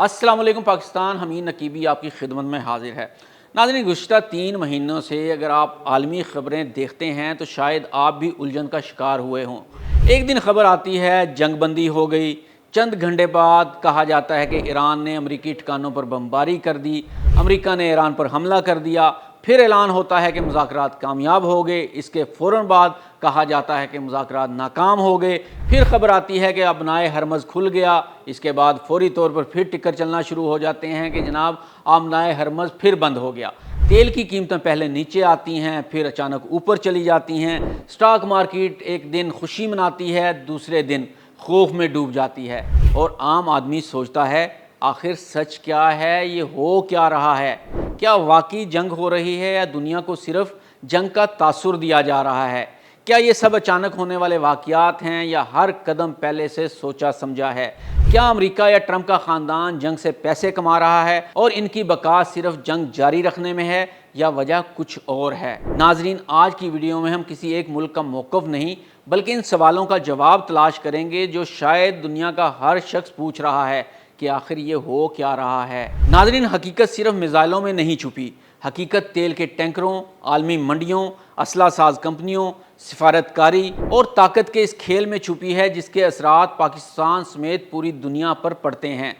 السلام علیکم پاکستان، حمید نقیبی آپ کی خدمت میں حاضر ہے۔ ناظرین، گزشتہ 3 مہینوں سے اگر آپ عالمی خبریں دیکھتے ہیں تو شاید آپ بھی الجھن کا شکار ہوئے ہوں۔ ایک دن خبر آتی ہے جنگ بندی ہو گئی، چند گھنٹے بعد کہا جاتا ہے کہ ایران نے امریکی ٹھکانوں پر بمباری کر دی، امریکہ نے ایران پر حملہ کر دیا، پھر اعلان ہوتا ہے کہ مذاکرات کامیاب ہو گئے، اس کے فوراً بعد کہا جاتا ہے کہ مذاکرات ناکام ہو گئے، پھر خبر آتی ہے کہ آبنائے ہرمز کھل گیا، اس کے بعد فوری طور پر پھر ٹکر چلنا شروع ہو جاتے ہیں کہ جناب آبنائے ہرمز پھر بند ہو گیا۔ تیل کی قیمتیں پہلے نیچے آتی ہیں، پھر اچانک اوپر چلی جاتی ہیں، سٹاک مارکیٹ ایک دن خوشی مناتی ہے، دوسرے دن خوف میں ڈوب جاتی ہے، اور عام آدمی سوچتا ہے آخر سچ کیا ہے، یہ ہو کیا رہا ہے؟ کیا واقعی جنگ ہو رہی ہے یا دنیا کو صرف جنگ کا تاثر دیا جا رہا ہے؟ کیا یہ سب اچانک ہونے والے واقعات ہیں یا ہر قدم پہلے سے سوچا سمجھا ہے؟ کیا امریکہ یا ٹرمپ کا خاندان جنگ سے پیسے کما رہا ہے اور ان کی بقا صرف جنگ جاری رکھنے میں ہے یا وجہ کچھ اور ہے؟ ناظرین، آج کی ویڈیو میں ہم کسی ایک ملک کا موقف نہیں بلکہ ان سوالوں کا جواب تلاش کریں گے جو شاید دنیا کا ہر شخص پوچھ رہا ہے کہ آخر یہ ہو کیا رہا ہے۔ ناظرین، حقیقت صرف میزائلوں میں نہیں چھپی، حقیقت تیل کے ٹینکروں، عالمی منڈیوں، اسلحہ ساز کمپنیوں، سفارتکاری اور طاقت کے اس کھیل میں چھپی ہے جس کے اثرات پاکستان سمیت پوری دنیا پر پڑتے ہیں۔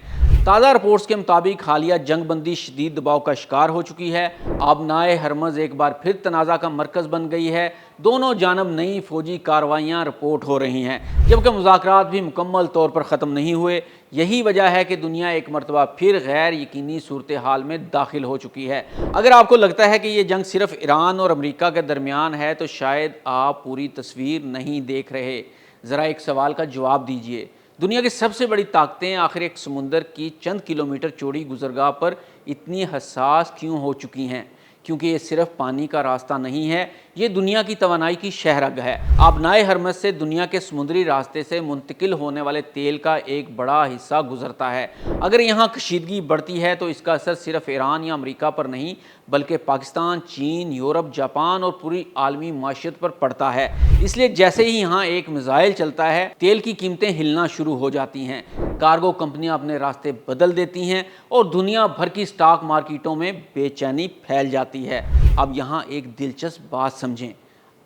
تازہ رپورٹس کے مطابق حالیہ جنگ بندی شدید دباؤ کا شکار ہو چکی ہے، آبنائے ہرمز ایک بار پھر تنازع کا مرکز بن گئی ہے، دونوں جانب نئی فوجی کارروائیاں رپورٹ ہو رہی ہیں، جبکہ مذاکرات بھی مکمل طور پر ختم نہیں ہوئے۔ یہی وجہ ہے کہ دنیا ایک مرتبہ پھر غیر یقینی صورتحال میں داخل ہو چکی ہے۔ اگر آپ کو لگتا ہے کہ یہ جنگ صرف ایران اور امریکہ کے درمیان ہے تو شاید آپ پوری تصویر نہیں دیکھ رہے۔ ذرا ایک سوال کا جواب دیجئے، دنیا کی سب سے بڑی طاقتیں آخر ایک سمندر کی چند کلومیٹر چوڑی گزرگاہ پر اتنی حساس کیوں ہو چکی ہیں؟ کیونکہ یہ صرف پانی کا راستہ نہیں ہے، یہ دنیا کی توانائی کی شہرگ ہے۔ آبنائے ہرمز سے دنیا کے سمندری راستے سے منتقل ہونے والے تیل کا ایک بڑا حصہ گزرتا ہے۔ اگر یہاں کشیدگی بڑھتی ہے تو اس کا اثر صرف ایران یا امریکہ پر نہیں بلکہ پاکستان، چین، یورپ، جاپان اور پوری عالمی معیشت پر پڑتا ہے۔ اس لیے جیسے ہی یہاں ایک میزائل چلتا ہے، تیل کی قیمتیں ہلنا شروع ہو جاتی ہیں، کارگو کمپنیاں اپنے راستے بدل دیتی ہیں اور دنیا بھر کی سٹاک مارکیٹوں میں بے چینی پھیل جاتی ہے۔ اب یہاں ایک دلچسپ بات سمجھیں،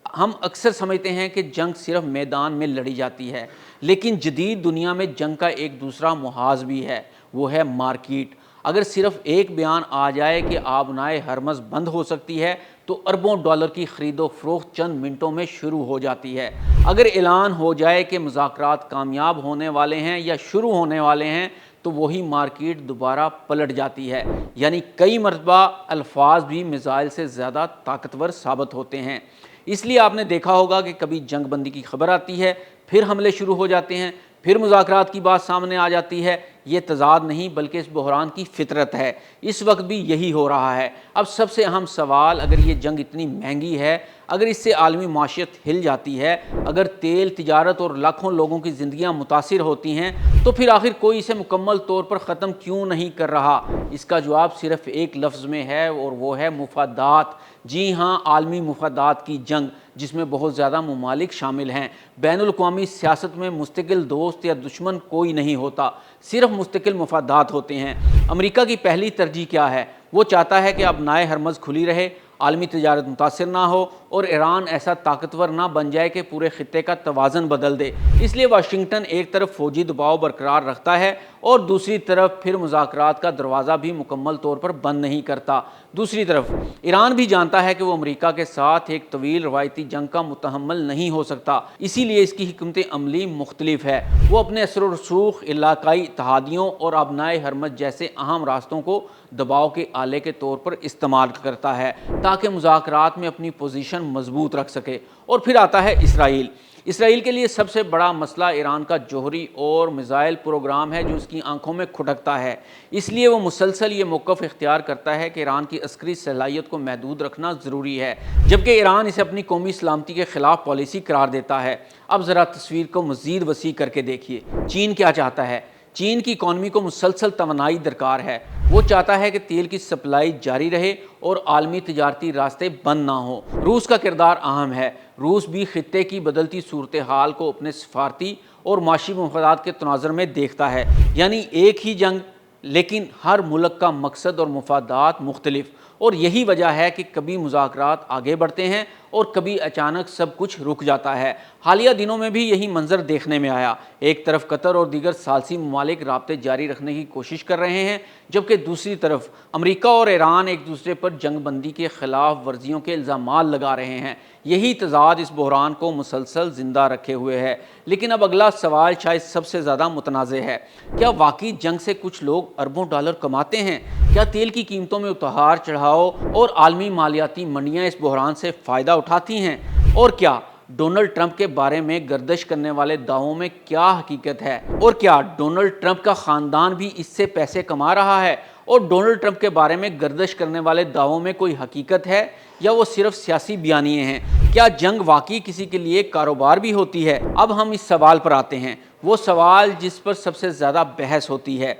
ہم اکثر سمجھتے ہیں کہ جنگ صرف میدان میں لڑی جاتی ہے، لیکن جدید دنیا میں جنگ کا ایک دوسرا محاذ بھی ہے، وہ ہے مارکیٹ۔ اگر صرف ایک بیان آ جائے کہ آبنائے ہرمز بند ہو سکتی ہے تو اربوں ڈالر کی خرید و فروخت چند منٹوں میں شروع ہو جاتی ہے۔ اگر اعلان ہو جائے کہ مذاکرات کامیاب ہونے والے ہیں یا شروع ہونے والے ہیں تو وہی مارکیٹ دوبارہ پلٹ جاتی ہے، یعنی کئی مرتبہ الفاظ بھی میزائل سے زیادہ طاقتور ثابت ہوتے ہیں۔ اس لیے آپ نے دیکھا ہوگا کہ کبھی جنگ بندی کی خبر آتی ہے، پھر حملے شروع ہو جاتے ہیں، پھر مذاکرات کی بات سامنے آ جاتی ہے۔ یہ تضاد نہیں بلکہ اس بحران کی فطرت ہے۔ اس وقت بھی یہی ہو رہا ہے۔ اب سب سے اہم سوال، اگر یہ جنگ اتنی مہنگی ہے، اگر اس سے عالمی معیشت ہل جاتی ہے، اگر تیل تجارت اور لاکھوں لوگوں کی زندگیاں متاثر ہوتی ہیں تو پھر آخر کوئی اسے مکمل طور پر ختم کیوں نہیں کر رہا؟ اس کا جواب صرف ایک لفظ میں ہے اور وہ ہے مفادات۔ جی ہاں، عالمی مفادات کی جنگ جس میں بہت زیادہ ممالک شامل ہیں۔ بین الاقوامی سیاست میں مستقل دوست یا دشمن کوئی نہیں ہوتا، صرف مستقل مفادات ہوتے ہیں۔ امریکہ کی پہلی ترجیح کیا ہے؟ وہ چاہتا ہے کہ آبنائے ہرمز کھلی رہے، عالمی تجارت متاثر نہ ہو اور ایران ایسا طاقتور نہ بن جائے کہ پورے خطے کا توازن بدل دے۔ اس لیے واشنگٹن ایک طرف فوجی دباؤ برقرار رکھتا ہے اور دوسری طرف پھر مذاکرات کا دروازہ بھی مکمل طور پر بند نہیں کرتا۔ دوسری طرف ایران بھی جانتا ہے کہ وہ امریکہ کے ساتھ ایک طویل روایتی جنگ کا متحمل نہیں ہو سکتا، اسی لیے اس کی حکمت عملی مختلف ہے۔ وہ اپنے اثر و رسوخ، علاقائی اتحادیوں اور آبنائے ہرمز جیسے اہم راستوں کو دباؤ کے آلے کے طور پر استعمال کرتا ہے تاکہ مذاکرات میں اپنی پوزیشن مضبوط رکھ سکے۔ اور پھر آتا ہے اسرائیل۔ اسرائیل کے لیے سب سے بڑا مسئلہ ایران کا جوہری اور میزائل پروگرام ہے جو اس کی آنکھوں میں کھٹکتا ہے۔ اس لیے وہ مسلسل یہ موقف اختیار کرتا ہے کہ ایران کی عسکری صلاحیت کو محدود رکھنا ضروری ہے، جبکہ ایران اسے اپنی قومی سلامتی کے خلاف پالیسی قرار دیتا ہے۔ اب ذرا تصویر کو مزید وسیع کر کے دیکھیے، چین کیا چاہتا ہے؟ چین کی اکانومی کو مسلسل توانائی درکار ہے۔ وہ چاہتا ہے کہ تیل کی سپلائی جاری رہے اور عالمی تجارتی راستے بند نہ ہوں۔ روس کا کردار اہم ہے۔ روس بھی خطے کی بدلتی صورتحال کو اپنے سفارتی اور معاشی مفادات کے تناظر میں دیکھتا ہے، یعنی ایک ہی جنگ لیکن ہر ملک کا مقصد اور مفادات مختلف، اور یہی وجہ ہے کہ کبھی مذاکرات آگے بڑھتے ہیں اور کبھی اچانک سب کچھ رک جاتا ہے۔ حالیہ دنوں میں بھی یہی منظر دیکھنے میں آیا۔ ایک طرف قطر اور دیگر ثالثی ممالک رابطے جاری رکھنے کی کوشش کر رہے ہیں، جبکہ دوسری طرف امریکہ اور ایران ایک دوسرے پر جنگ بندی کے خلاف ورزیوں کے الزامات لگا رہے ہیں۔ یہی تضاد اس بحران کو مسلسل زندہ رکھے ہوئے ہے۔ لیکن اب اگلا سوال شاید سب سے زیادہ متنازع ہے۔ کیا واقعی جنگ سے کچھ لوگ اربوں ڈالر کماتے ہیں؟ کیا تیل کی قیمتوں میں اتار چڑھاؤ اور عالمی مالیاتی منڈیاں اس بحران سے فائدہ اٹھاتی ہیں؟ اور کیا ڈونلڈ ٹرمپ کے بارے میں گردش کرنے والے دعووں میں کیا حقیقت ہے؟ اور کیا ڈونلڈ ٹرمپ کا خاندان بھی اس سے پیسے کما رہا ہے؟ اور ڈونلڈ ٹرمپ کے بارے میں گردش کرنے والے دعووں میں کوئی حقیقت ہے یا وہ صرف سیاسی بیانیے ہیں؟ کیا جنگ واقعی کسی کے لیے کاروبار بھی ہوتی ہے؟ اب ہم اس سوال پر آتے ہیں، وہ سوال جس پر سب سے زیادہ بحث ہوتی ہے۔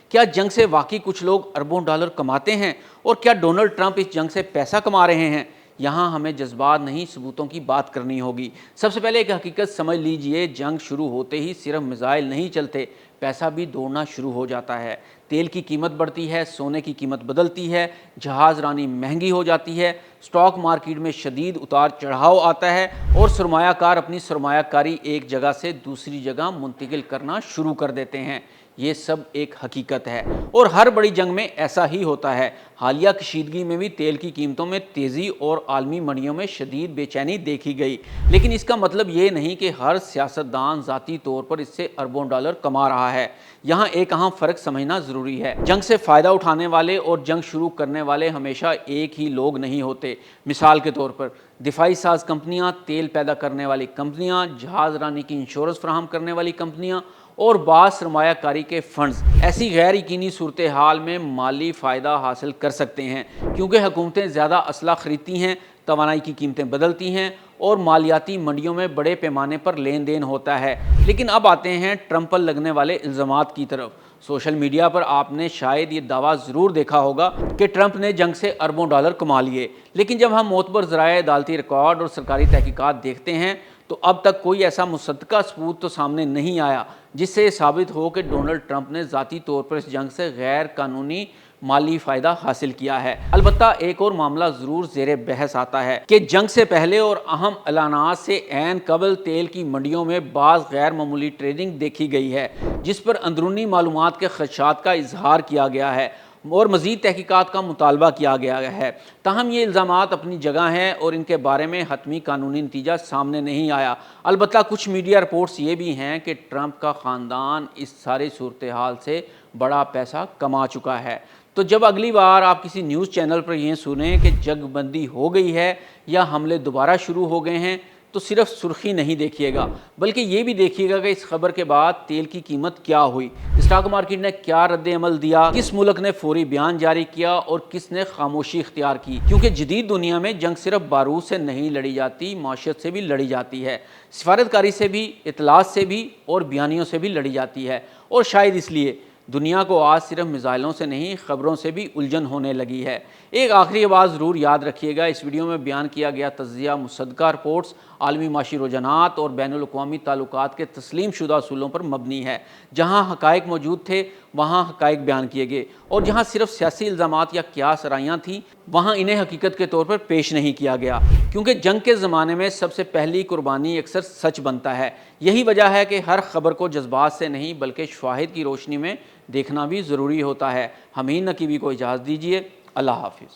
کیا جنگ سے واقعی کچھ لوگ اربوں ڈالر کماتے ہیں؟ اور کیا ڈونلڈ ٹرمپ اس جنگ سے پیسہ کما رہے ہیں؟ یہاں ہمیں جذبات نہیں، ثبوتوں کی بات کرنی ہوگی۔ سب سے پہلے ایک حقیقت سمجھ لیجئے، جنگ شروع ہوتے ہی صرف میزائل نہیں چلتے، پیسہ بھی دوڑنا شروع ہو جاتا ہے۔ تیل کی قیمت بڑھتی ہے، سونے کی قیمت بدلتی ہے، جہاز رانی مہنگی ہو جاتی ہے، سٹاک مارکیٹ میں شدید اتار چڑھاؤ آتا ہے، اور سرمایہ کار اپنی سرمایہ کاری ایک جگہ سے دوسری جگہ منتقل کرنا شروع کر دیتے ہیں۔ یہ سب ایک حقیقت ہے، اور ہر بڑی جنگ میں ایسا ہی ہوتا ہے۔ حالیہ کشیدگی میں بھی تیل کی قیمتوں میں تیزی اور عالمی منڈیوں میں شدید بے چینی دیکھی گئی، لیکن اس کا مطلب یہ نہیں کہ ہر سیاستدان ذاتی طور پر اس سے اربوں ڈالر کما رہا ہے۔ یہاں ایک اہم فرق سمجھنا ضروری ہے۔ جنگ سے فائدہ اٹھانے والے اور جنگ شروع کرنے والے ہمیشہ ایک ہی لوگ نہیں ہوتے۔ مثال کے طور پر دفاعی ساز کمپنیاں، تیل پیدا کرنے والی کمپنیاں، جہاز رانی کی انشورنس فراہم کرنے والی کمپنیاں اور بعض سرمایہ کاری کے فنڈز ایسی غیر یقینی صورتحال میں مالی فائدہ حاصل کر سکتے ہیں، کیونکہ حکومتیں زیادہ اسلحہ خریدتی ہیں، توانائی کی قیمتیں بدلتی ہیں اور مالیاتی منڈیوں میں بڑے پیمانے پر لین دین ہوتا ہے۔ لیکن اب آتے ہیں ٹرمپ پر لگنے والے الزامات کی طرف۔ سوشل میڈیا پر آپ نے شاید یہ دعویٰ ضرور دیکھا ہوگا کہ ٹرمپ نے جنگ سے اربوں ڈالر کما لیے، لیکن جب ہم معتبر ذرائع، عدالتی ریکارڈ اور سرکاری تحقیقات دیکھتے ہیں تو اب تک کوئی ایسا مصدقہ ثبوت تو سامنے نہیں آیا جس سے یہ ثابت ہو کہ ڈونلڈ ٹرمپ نے ذاتی طور پر اس جنگ سے غیر قانونی مالی فائدہ حاصل کیا ہے۔ البتہ ایک اور معاملہ ضرور زیر بحث آتا ہے کہ جنگ سے پہلے اور اہم اعلانات سے عین قبل تیل کی منڈیوں میں بعض غیر معمولی ٹریڈنگ دیکھی گئی ہے، جس پر اندرونی معلومات کے خدشات کا اظہار کیا گیا ہے اور مزید تحقیقات کا مطالبہ کیا گیا ہے۔ تاہم یہ الزامات اپنی جگہ ہیں اور ان کے بارے میں حتمی قانونی نتیجہ سامنے نہیں آیا۔ البتہ کچھ میڈیا رپورٹس یہ بھی ہیں کہ ٹرمپ کا خاندان اس ساری صورتحال سے بڑا پیسہ کما چکا ہے۔ تو جب اگلی بار آپ کسی نیوز چینل پر یہ سنیں کہ جنگ بندی ہو گئی ہے یا حملے دوبارہ شروع ہو گئے ہیں، تو صرف سرخی نہیں دیکھیے گا، بلکہ یہ بھی دیکھیے گا کہ اس خبر کے بعد تیل کی قیمت کیا ہوئی، اسٹاک مارکیٹ نے کیا رد عمل دیا، کس ملک نے فوری بیان جاری کیا اور کس نے خاموشی اختیار کی۔ کیونکہ جدید دنیا میں جنگ صرف بارود سے نہیں لڑی جاتی، معیشت سے بھی لڑی جاتی ہے، سفارتکاری سے بھی، اطلاعات سے بھی اور بیانیوں سے بھی لڑی جاتی ہے، اور شاید اس لیے دنیا کو آج صرف میزائلوں سے نہیں، خبروں سے بھی الجھن ہونے لگی ہے۔ ایک آخری بات ضرور یاد رکھیے گا، اس ویڈیو میں بیان کیا گیا تجزیہ مصدقہ رپورٹس، عالمی معاشی رجحانات اور بین الاقوامی تعلقات کے تسلیم شدہ اصولوں پر مبنی ہے۔ جہاں حقائق موجود تھے وہاں حقائق بیان کیے گئے، اور جہاں صرف سیاسی الزامات یا قیاس آرائیاں تھیں وہاں انہیں حقیقت کے طور پر پیش نہیں کیا گیا، کیونکہ جنگ کے زمانے میں سب سے پہلی قربانی اکثر سچ بنتا ہے۔ یہی وجہ ہے کہ ہر خبر کو جذبات سے نہیں بلکہ شواہد کی روشنی میں دیکھنا بھی ضروری ہوتا ہے۔ حمید نقیبی کو اجازت دیجیے، اللہ حافظ۔